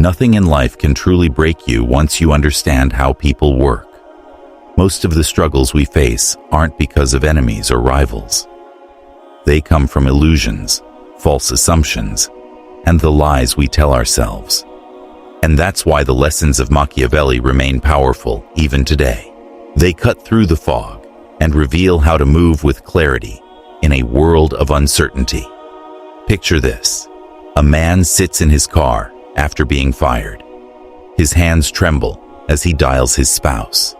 Nothing in life can truly break you once you understand how people work. Most of the struggles we face aren't because of enemies or rivals. They come from illusions, false assumptions, and the lies we tell ourselves. And that's why the lessons of Machiavelli remain powerful even today. They cut through the fog and reveal how to move with clarity in a world of uncertainty. Picture this. A man sits in his car after being fired. His hands tremble as he dials his spouse.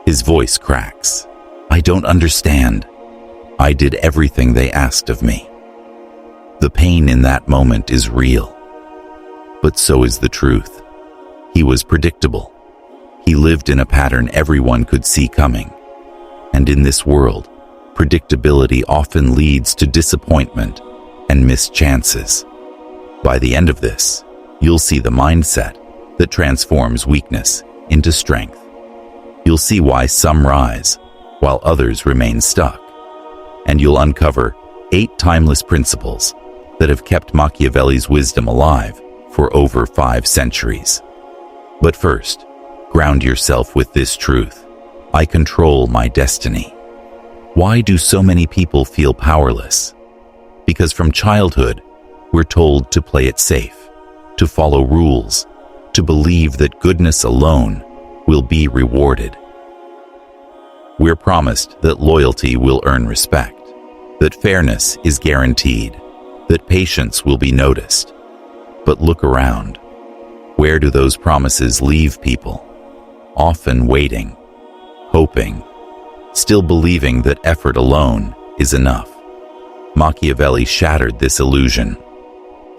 His voice cracks. "I don't understand. I did everything they asked of me." The pain in that moment is real. But so is the truth. He was predictable. He lived in a pattern everyone could see coming. And in this world, predictability often leads to disappointment and missed chances. By the end of this, you'll see the mindset that transforms weakness into strength. You'll see why some rise while others remain stuck. And you'll uncover 8 timeless principles that have kept Machiavelli's wisdom alive for over 5 centuries. But first, ground yourself with this truth. I control my destiny. Why do so many people feel powerless? Because from childhood, we're told to play it safe, to follow rules, to believe that goodness alone will be rewarded. We're promised that loyalty will earn respect, that fairness is guaranteed, that patience will be noticed. But look around. Where do those promises leave people? Often waiting, hoping, still believing that effort alone is enough. Machiavelli shattered this illusion.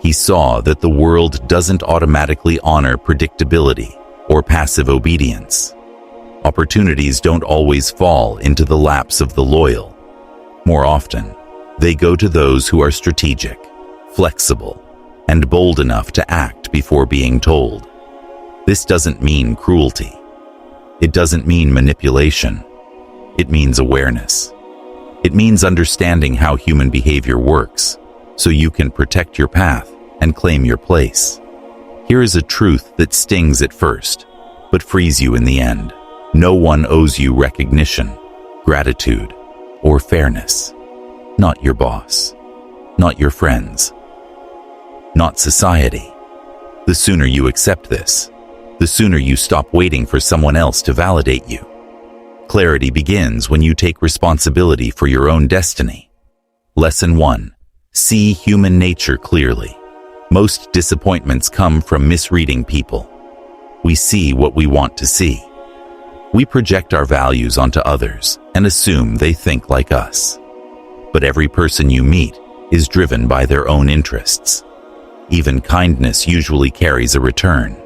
He saw that the world doesn't automatically honor predictability or passive obedience. Opportunities don't always fall into the laps of the loyal. More often, they go to those who are strategic, flexible, and bold enough to act before being told. This doesn't mean cruelty. It doesn't mean manipulation. It means awareness. It means understanding how human behavior works, so you can protect your path and claim your place. Here is a truth that stings at first, but frees you in the end. No one owes you recognition, gratitude, or fairness. Not your boss, not your friends, not society. The sooner you accept this, the sooner you stop waiting for someone else to validate you. Clarity begins when you take responsibility for your own destiny. Lesson 1. See human nature clearly. Most disappointments come from misreading people. We see what we want to see. We project our values onto others and assume they think like us. But every person you meet is driven by their own interests. Even kindness usually carries a return.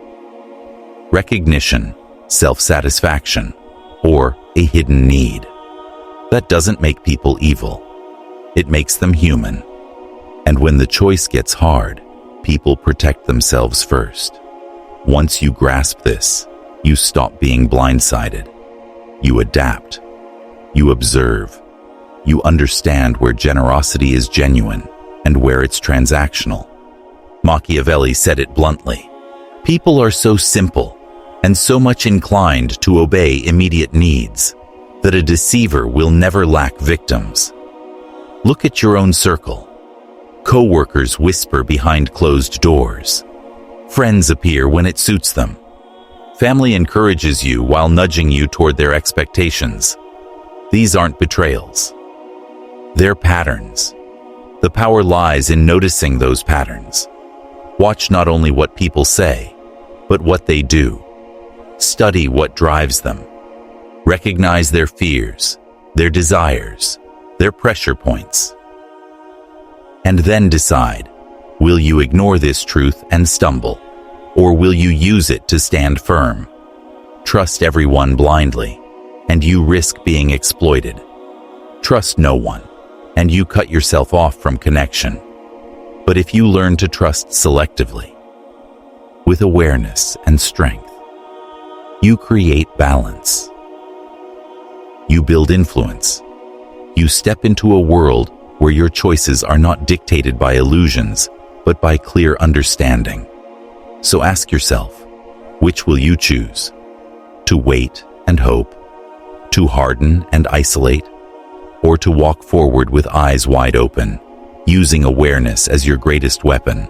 Recognition, self-satisfaction, or a hidden need. That doesn't make people evil. It makes them human. And when the choice gets hard, people protect themselves first. Once you grasp this, you stop being blindsided. You adapt. You observe. You understand where generosity is genuine and where it's transactional. Machiavelli said it bluntly. People are so simple and so much inclined to obey immediate needs that a deceiver will never lack victims. Look at your own circle. Co-workers whisper behind closed doors. Friends appear when it suits them. Family encourages you while nudging you toward their expectations. These aren't betrayals. They're patterns. The power lies in noticing those patterns. Watch not only what people say, but what they do. Study what drives them. Recognize their fears, their desires, their pressure points. And then decide, will you ignore this truth and stumble, or will you use it to stand firm? Trust everyone blindly, and you risk being exploited. Trust no one, and you cut yourself off from connection. But if you learn to trust selectively, with awareness and strength, you create balance. You build influence. You step into a world where your choices are not dictated by illusions, but by clear understanding. So ask yourself, which will you choose? To wait and hope? To harden and isolate? Or to walk forward with eyes wide open, using awareness as your greatest weapon?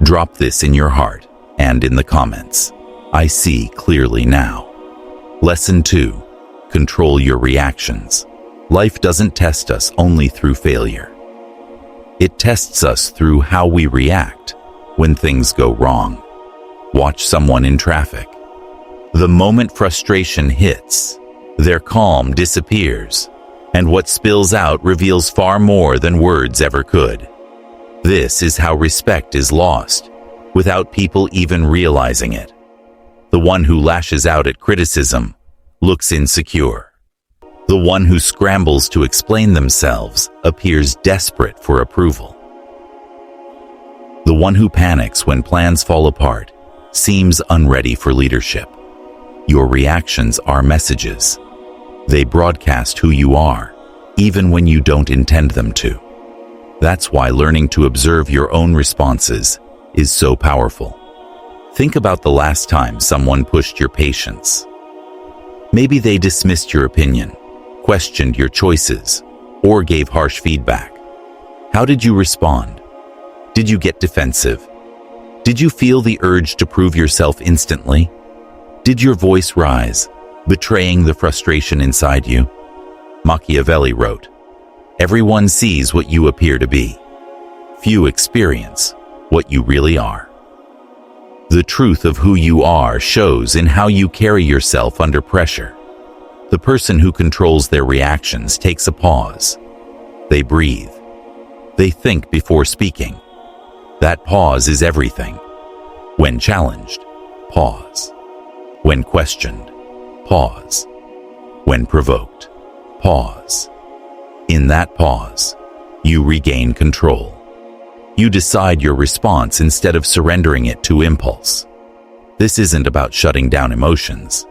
Drop this in your heart and in the comments. I see clearly now. Lesson 2. Control your reactions. Life doesn't test us only through failure. It tests us through how we react when things go wrong. Watch someone in traffic. The moment frustration hits, their calm disappears, and what spills out reveals far more than words ever could. This is how respect is lost, without people even realizing it. The one who lashes out at criticism looks insecure. The one who scrambles to explain themselves appears desperate for approval. The one who panics when plans fall apart seems unready for leadership. Your reactions are messages. They broadcast who you are, even when you don't intend them to. That's why learning to observe your own responses is so powerful. Think about the last time someone pushed your patience. Maybe they dismissed your opinion, questioned your choices, or gave harsh feedback. How did you respond? Did you get defensive? Did you feel the urge to prove yourself instantly? Did your voice rise, betraying the frustration inside you? Machiavelli wrote, "Everyone sees what you appear to be. Few experience what you really are." The truth of who you are shows in how you carry yourself under pressure. The person who controls their reactions takes a pause. They breathe. They think before speaking. That pause is everything. When challenged, pause. When questioned, pause. When provoked, pause. In that pause, you regain control. You decide your response instead of surrendering it to impulse. This isn't about shutting down emotions.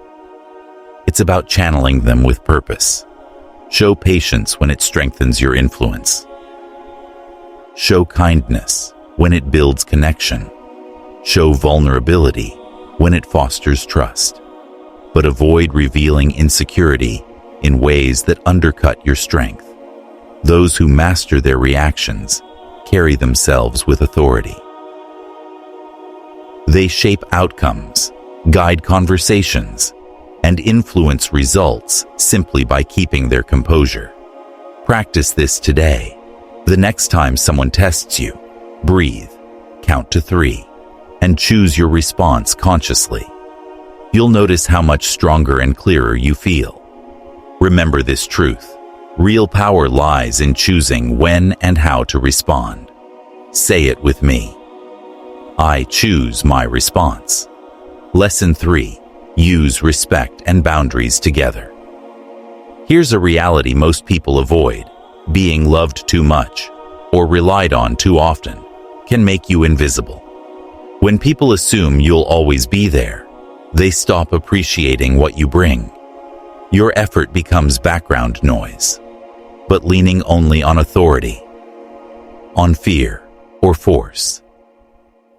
It's about channeling them with purpose. Show patience when it strengthens your influence. Show kindness when it builds connection. Show vulnerability when it fosters trust. But avoid revealing insecurity in ways that undercut your strength. Those who master their reactions carry themselves with authority. They shape outcomes, guide conversations, and influence results simply by keeping their composure. Practice this today. The next time someone tests you, breathe, count to 3, and choose your response consciously. You'll notice how much stronger and clearer you feel. Remember this truth. Real power lies in choosing when and how to respond. Say it with me. I choose my response. Lesson 3. Use respect and boundaries together. Here's a reality most people avoid. Being loved too much or relied on too often can make you invisible. When people assume you'll always be there, they stop appreciating what you bring. Your effort becomes background noise. But leaning only on authority, on fear or force,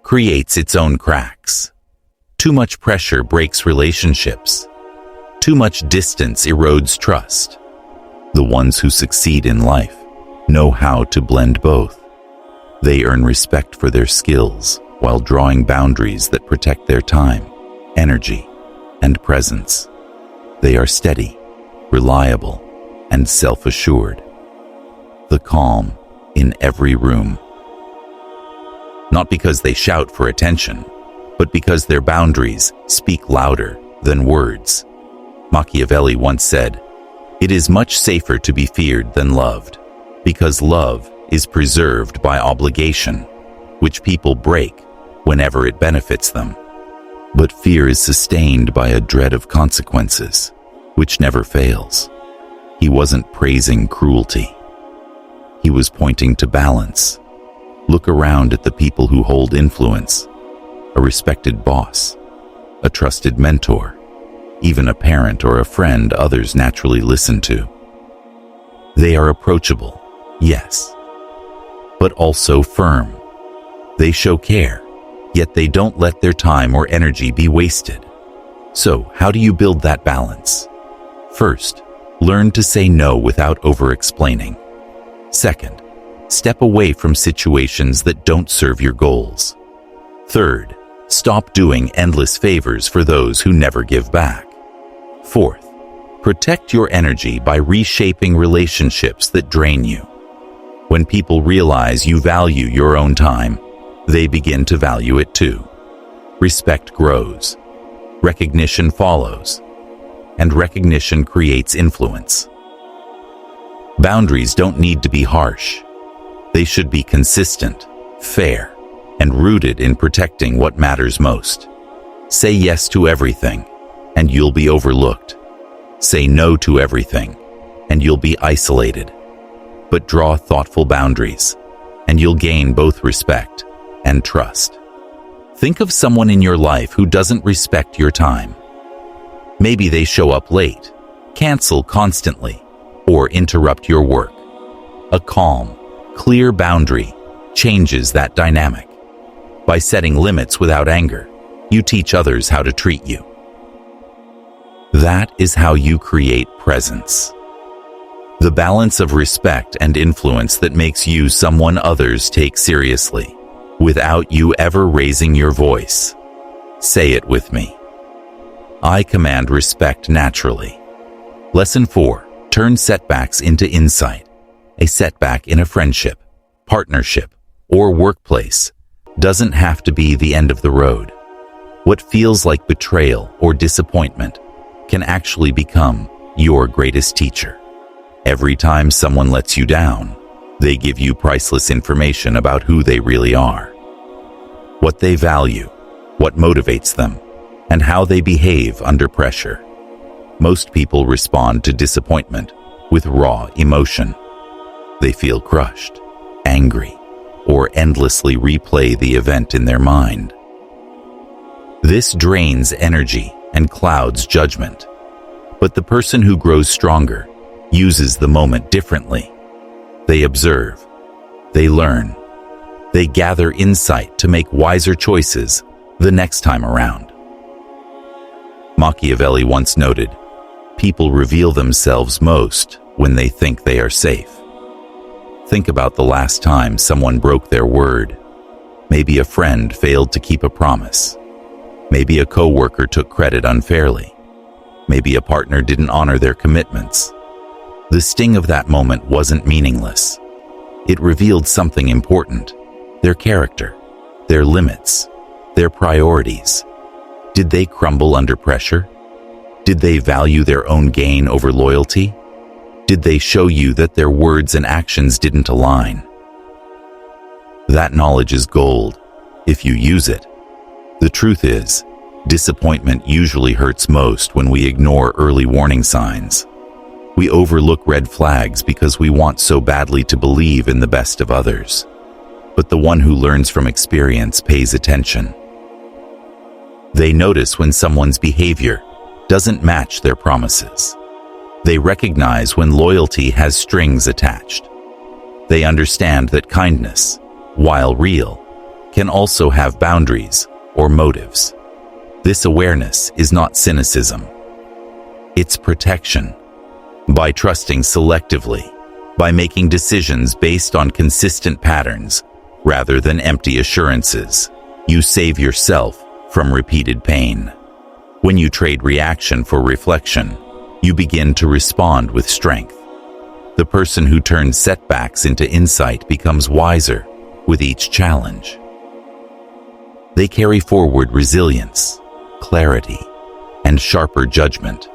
creates its own cracks. Too much pressure breaks relationships. Too much distance erodes trust. The ones who succeed in life know how to blend both. They earn respect for their skills while drawing boundaries that protect their time, energy, and presence. They are steady, reliable, and self-assured. The calm in every room. Not because they shout for attention, but because their boundaries speak louder than words. Machiavelli once said, "It is much safer to be feared than loved, because love is preserved by obligation, which people break whenever it benefits them. But fear is sustained by a dread of consequences, which never fails." He wasn't praising cruelty. He was pointing to balance. Look around at the people who hold influence. A respected boss, a trusted mentor, even a parent or a friend others naturally listen to. They are approachable, yes, but also firm. They show care, yet they don't let their time or energy be wasted. So, how do you build that balance? First, learn to say no without over-explaining. Second, step away from situations that don't serve your goals. Third, stop doing endless favors for those who never give back. Fourth, protect your energy by reshaping relationships that drain you. When people realize you value your own time, they begin to value it too. Respect grows. Recognition follows. And recognition creates influence. Boundaries don't need to be harsh. They should be consistent, fair, and rooted in protecting what matters most. Say yes to everything, and you'll be overlooked. Say no to everything, and you'll be isolated. But draw thoughtful boundaries, and you'll gain both respect and trust. Think of someone in your life who doesn't respect your time. Maybe they show up late, cancel constantly, or interrupt your work. A calm, clear boundary changes that dynamic. By setting limits without anger, you teach others how to treat you. That is how you create presence. The balance of respect and influence that makes you someone others take seriously, without you ever raising your voice. Say it with me. I command respect naturally. Lesson 4. Turn setbacks into insight. A setback in a friendship, partnership, or workplace doesn't have to be the end of the road. What feels like betrayal or disappointment can actually become your greatest teacher. Every time someone lets you down, they give you priceless information about who they really are, what they value, what motivates them, and how they behave under pressure. Most people respond to disappointment with raw emotion. They feel crushed, angry, or endlessly replay the event in their mind. This drains energy and clouds judgment. But the person who grows stronger uses the moment differently. They observe, they learn, they gather insight to make wiser choices the next time around. Machiavelli once noted, "People reveal themselves most when they think they are safe." Think about the last time someone broke their word. Maybe a friend failed to keep a promise. Maybe a coworker took credit unfairly. Maybe a partner didn't honor their commitments. The sting of that moment wasn't meaningless. It revealed something important: their character, their limits, their priorities. Did they crumble under pressure? Did they value their own gain over loyalty? Did they show you that their words and actions didn't align? That knowledge is gold, if you use it. The truth is, disappointment usually hurts most when we ignore early warning signs. We overlook red flags because we want so badly to believe in the best of others. But the one who learns from experience pays attention. They notice when someone's behavior doesn't match their promises. They recognize when loyalty has strings attached. They understand that kindness, while real, can also have boundaries or motives. This awareness is not cynicism. It's protection. By trusting selectively, by making decisions based on consistent patterns rather than empty assurances, you save yourself from repeated pain. When you trade reaction for reflection, you begin to respond with strength. The person who turns setbacks into insight becomes wiser with each challenge. They carry forward resilience, clarity, and sharper judgment.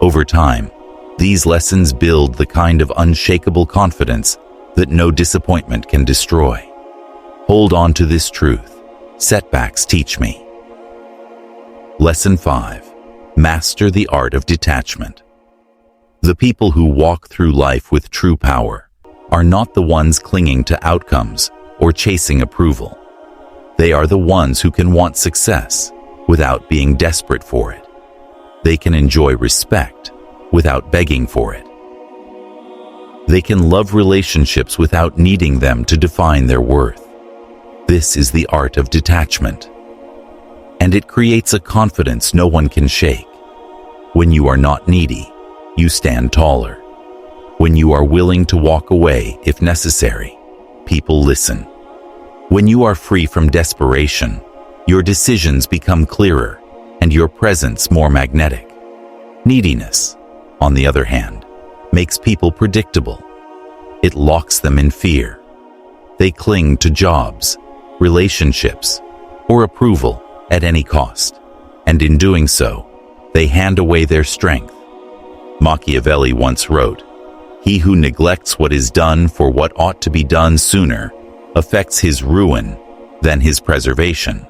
Over time, these lessons build the kind of unshakable confidence that no disappointment can destroy. Hold on to this truth. Setbacks teach me. Lesson 5. Master the art of detachment. The people who walk through life with true power are not the ones clinging to outcomes or chasing approval. They are the ones who can want success without being desperate for it. They can enjoy respect without begging for it. They can love relationships without needing them to define their worth. This is the art of detachment. And it creates a confidence no one can shake. When you are not needy, you stand taller. When you are willing to walk away if necessary, people listen. When you are free from desperation, your decisions become clearer and your presence more magnetic. Neediness, on the other hand, makes people predictable. It locks them in fear. They cling to jobs, relationships, or approval at any cost, and in doing so, they hand away their strength. Machiavelli once wrote, "He who neglects what is done for what ought to be done sooner affects his ruin than his preservation."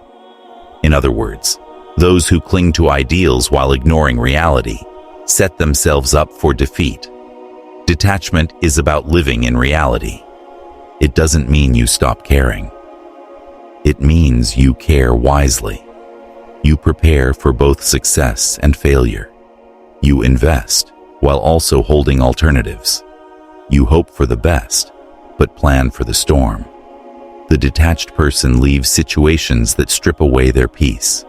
In other words, those who cling to ideals while ignoring reality set themselves up for defeat. Detachment is about living in reality. It doesn't mean you stop caring. It means you care wisely. You prepare for both success and failure. You invest while also holding alternatives. You hope for the best, but plan for the storm. The detached person leaves situations that strip away their peace.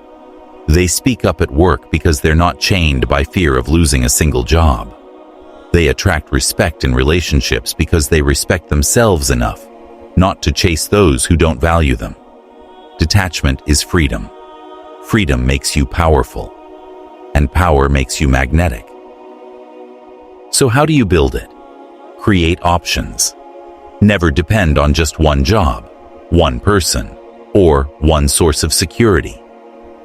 They speak up at work because they're not chained by fear of losing a single job. They attract respect in relationships because they respect themselves enough not to chase those who don't value them. Detachment is freedom. Freedom makes you powerful, and power makes you magnetic. So how do you build it? Create options. Never depend on just one job, one person, or one source of security.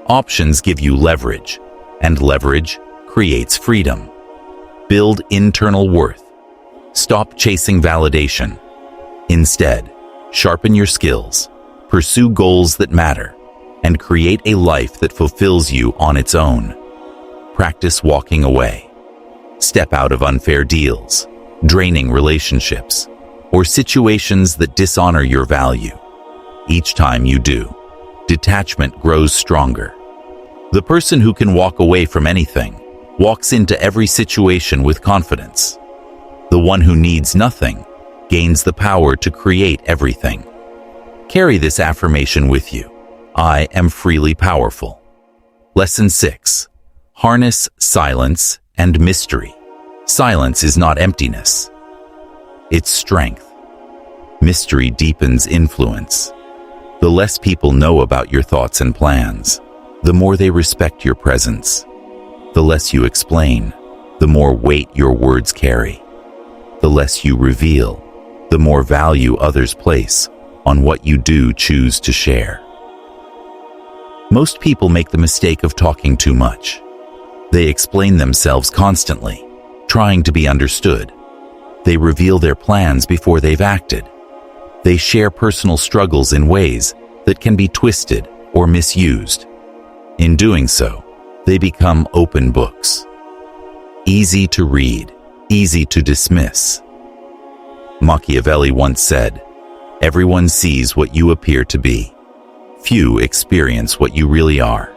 Options give you leverage, and leverage creates freedom. Build internal worth. Stop chasing validation. Instead, sharpen your skills, pursue goals that matter, and create a life that fulfills you on its own. Practice walking away. Step out of unfair deals, draining relationships, or situations that dishonor your value. Each time you do, detachment grows stronger. The person who can walk away from anything walks into every situation with confidence. The one who needs nothing gains the power to create everything. Carry this affirmation with you. I am freely powerful. Lesson 6. Harness silence and mystery. Silence is not emptiness. It's strength. Mystery deepens influence. The less people know about your thoughts and plans, the more they respect your presence. The less you explain, the more weight your words carry. The less you reveal, the more value others place on what you do choose to share. Most people make the mistake of talking too much. They explain themselves constantly, trying to be understood. They reveal their plans before they've acted. They share personal struggles in ways that can be twisted or misused. In doing so, they become open books. Easy to read, easy to dismiss. Machiavelli once said, "Everyone sees what you appear to be. Few experience what you really are."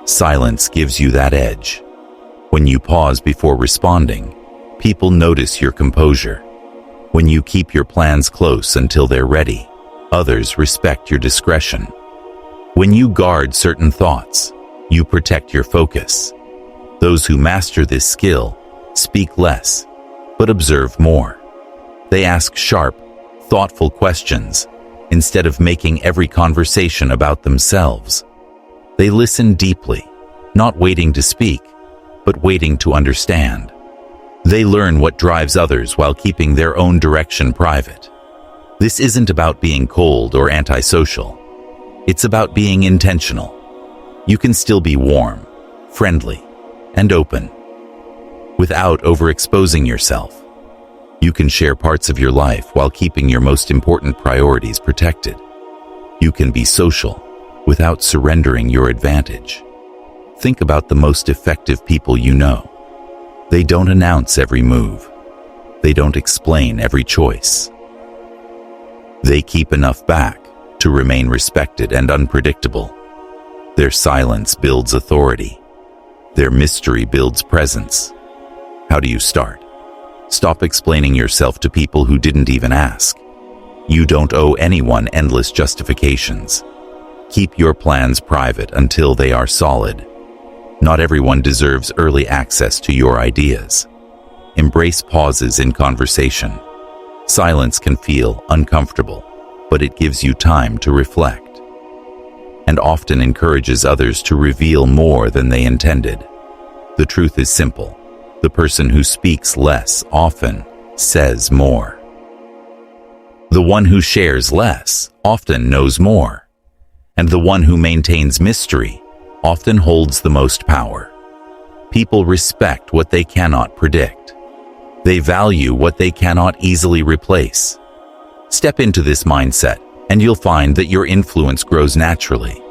Silence gives you that edge. When you pause before responding, people notice your composure. When you keep your plans close until they're ready, others respect your discretion. When you guard certain thoughts, you protect your focus. Those who master this skill speak less, but observe more. They ask sharp, thoughtful questions instead of making every conversation about themselves. They listen deeply, not waiting to speak, but waiting to understand. They learn what drives others while keeping their own direction private. This isn't about being cold or antisocial. It's about being intentional. You can still be warm, friendly, and open without overexposing yourself. You can share parts of your life while keeping your most important priorities protected. You can be social without surrendering your advantage. Think about the most effective people you know. They don't announce every move. They don't explain every choice. They keep enough back to remain respected and unpredictable. Their silence builds authority. Their mystery builds presence. How do you start? Stop explaining yourself to people who didn't even ask. You don't owe anyone endless justifications. Keep your plans private until they are solid. Not everyone deserves early access to your ideas. Embrace pauses in conversation. Silence can feel uncomfortable, but it gives you time to reflect, and often encourages others to reveal more than they intended. The truth is simple. The person who speaks less often says more. The one who shares less often knows more. And the one who maintains mystery often holds the most power. People respect what they cannot predict. They value what they cannot easily replace. Step into this mindset, and you'll find that your influence grows naturally.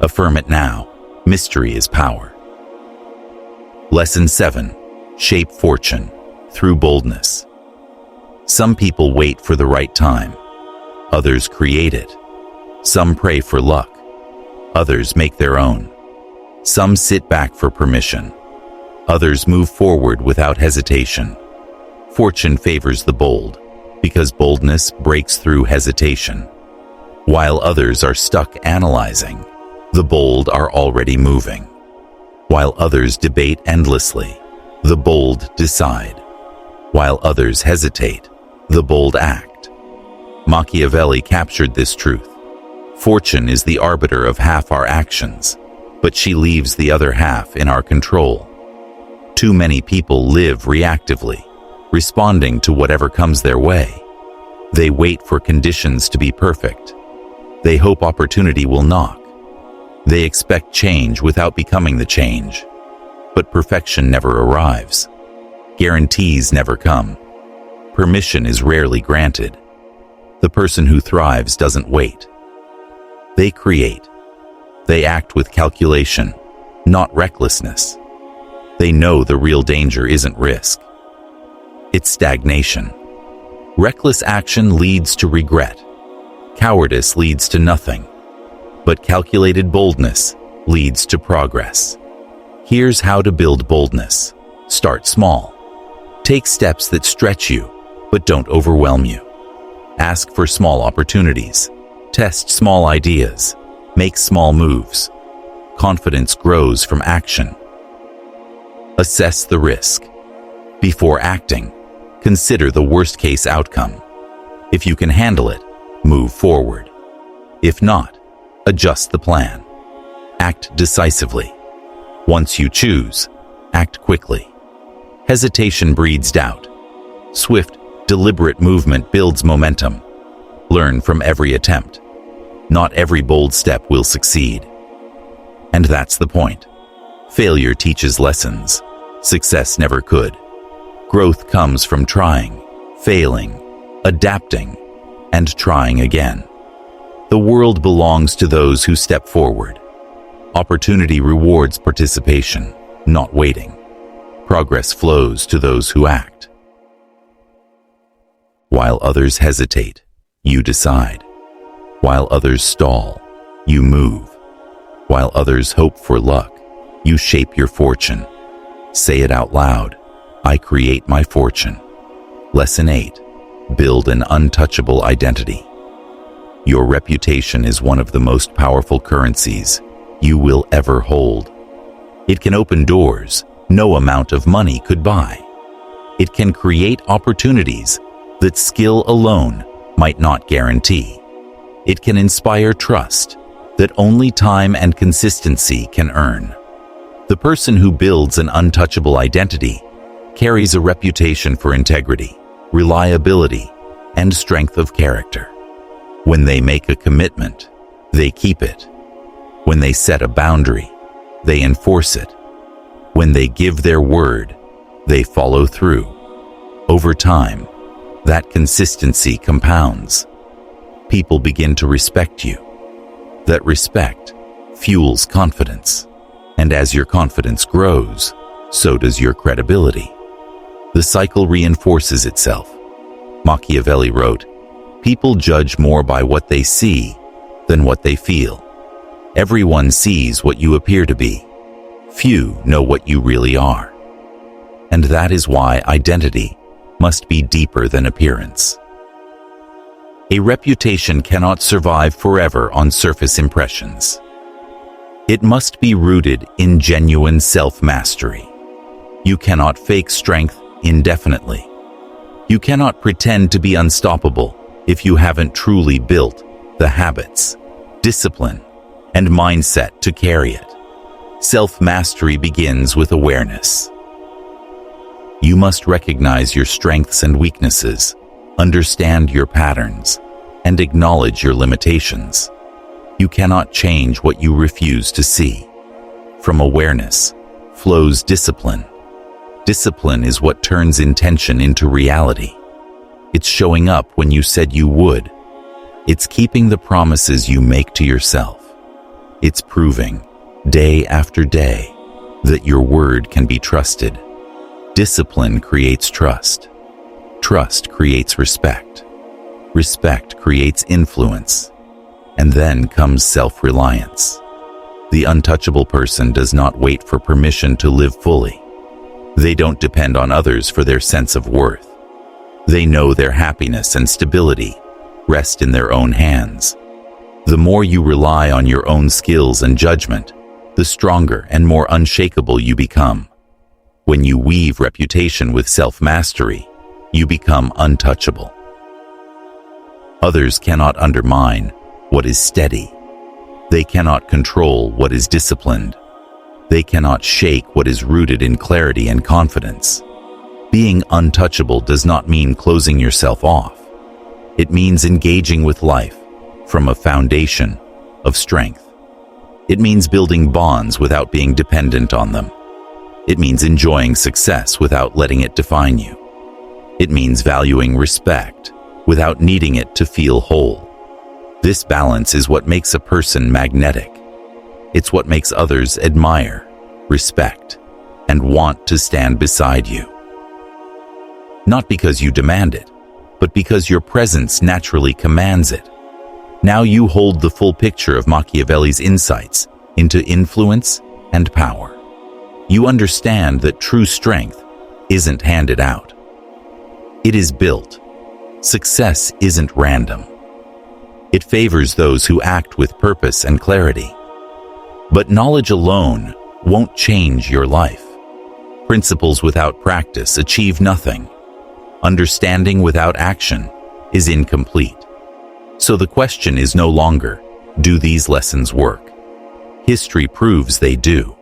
Affirm it now. Mystery is power. Lesson 7. Shape fortune through boldness. Some people wait for the right time. Others create it. Some pray for luck. Others make their own. Some sit back for permission. Others move forward without hesitation. Fortune favors the bold, because boldness breaks through hesitation. While others are stuck analyzing, the bold are already moving. While others debate endlessly, the bold decide. While others hesitate, the bold act. Machiavelli captured this truth. Fortune is the arbiter of half our actions, but she leaves the other half in our control. Too many people live reactively, responding to whatever comes their way. They wait for conditions to be perfect. They hope opportunity will knock. They expect change without becoming the change. But perfection never arrives. Guarantees never come. Permission is rarely granted. The person who thrives doesn't wait. They create. They act with calculation, not recklessness. They know the real danger isn't risk. It's stagnation. Reckless action leads to regret. Cowardice leads to nothing. But calculated boldness leads to progress. Here's how to build boldness. Start small. Take steps that stretch you, but don't overwhelm you. Ask for small opportunities. Test small ideas. Make small moves. Confidence grows from action. Assess the risk. Before acting, consider the worst-case outcome. If you can handle it, move forward. If not, adjust the plan. Act decisively. Once you choose, act quickly. Hesitation breeds doubt. Swift, deliberate movement builds momentum. Learn from every attempt. Not every bold step will succeed. And that's the point. Failure teaches lessons. Success never could. Growth comes from trying, failing, adapting, and trying again. The world belongs to those who step forward. Opportunity rewards participation, not waiting. Progress flows to those who act. While others hesitate, you decide. While others stall, you move. While others hope for luck, you shape your fortune. Say it out loud. I create my fortune. Lesson 8. Build an untouchable identity. Your reputation is one of the most powerful currencies you will ever hold. It can open doors no amount of money could buy. It can create opportunities that skill alone might not guarantee. It can inspire trust that only time and consistency can earn. The person who builds an untouchable identity carries a reputation for integrity, reliability, and strength of character. When they make a commitment, they keep it. When they set a boundary, they enforce it. When they give their word, they follow through. Over time, that consistency compounds. People begin to respect you. That respect fuels confidence. And as your confidence grows, so does your credibility. The cycle reinforces itself. Machiavelli wrote, "People judge more by what they see than what they feel. Everyone sees what you appear to be. Few know what you really are." And that is why identity must be deeper than appearance. A reputation cannot survive forever on surface impressions. It must be rooted in genuine self-mastery. You cannot fake strength indefinitely. You cannot pretend to be unstoppable if you haven't truly built the habits, discipline, and mindset to carry it. Self-mastery begins with awareness. You must recognize your strengths and weaknesses, understand your patterns, and acknowledge your limitations. You cannot change what you refuse to see. From awareness flows discipline. Discipline is what turns intention into reality. It's showing up when you said you would. It's keeping the promises you make to yourself. It's proving, day after day, that your word can be trusted. Discipline creates trust. Trust creates respect. Respect creates influence. And then comes self-reliance. The untouchable person does not wait for permission to live fully. They don't depend on others for their sense of worth. They know their happiness and stability rest in their own hands. The more you rely on your own skills and judgment, the stronger and more unshakable you become. When you weave reputation with self-mastery, you become untouchable. Others cannot undermine what is steady. They cannot control what is disciplined. They cannot shake what is rooted in clarity and confidence. Being untouchable does not mean closing yourself off. It means engaging with life from a foundation of strength. It means building bonds without being dependent on them. It means enjoying success without letting it define you. It means valuing respect without needing it to feel whole. This balance is what makes a person magnetic. It's what makes others admire, respect, and want to stand beside you. Not because you demand it, but because your presence naturally commands it. Now you hold the full picture of Machiavelli's insights into influence and power. You understand that true strength isn't handed out. It is built. Success isn't random. It favors those who act with purpose and clarity. But knowledge alone won't change your life. Principles without practice achieve nothing. Understanding without action is incomplete. So the question is no longer, do these lessons work? History proves they do.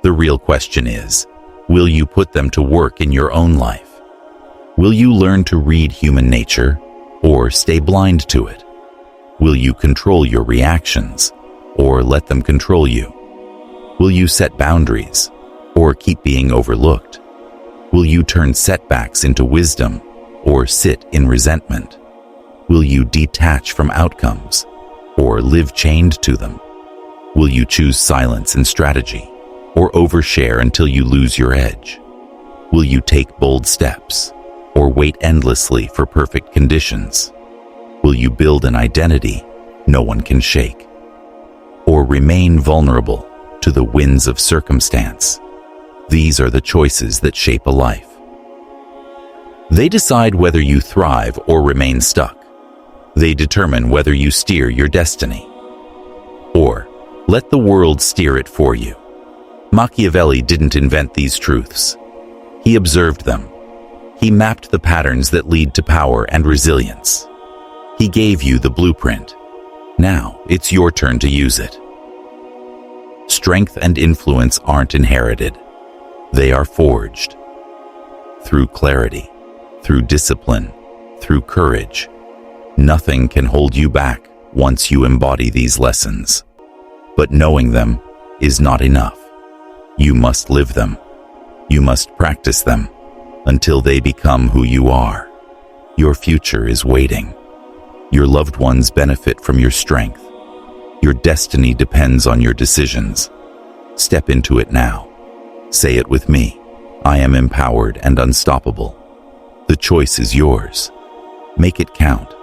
The real question is, will you put them to work in your own life? Will you learn to read human nature or stay blind to it? Will you control your reactions or let them control you? Will you set boundaries or keep being overlooked? Will you turn setbacks into wisdom or sit in resentment? Will you detach from outcomes or live chained to them? Will you choose silence and strategy or overshare until you lose your edge? Will you take bold steps or wait endlessly for perfect conditions? Will you build an identity no one can shake? Or remain vulnerable to the winds of circumstance? These are the choices that shape a life. They decide whether you thrive or remain stuck. They determine whether you steer your destiny or let the world steer it for you. Machiavelli didn't invent these truths. He observed them. He mapped the patterns that lead to power and resilience. He gave you the blueprint. Now it's your turn to use it. Strength and influence aren't inherited. They are forged. Through clarity, through discipline, through courage. Nothing can hold you back once you embody these lessons. But knowing them is not enough. You must live them. You must practice them until they become who you are. Your future is waiting. Your loved ones benefit from your strength. Your destiny depends on your decisions. Step into it now. Say it with me. I am empowered and unstoppable. The choice is yours. Make it count.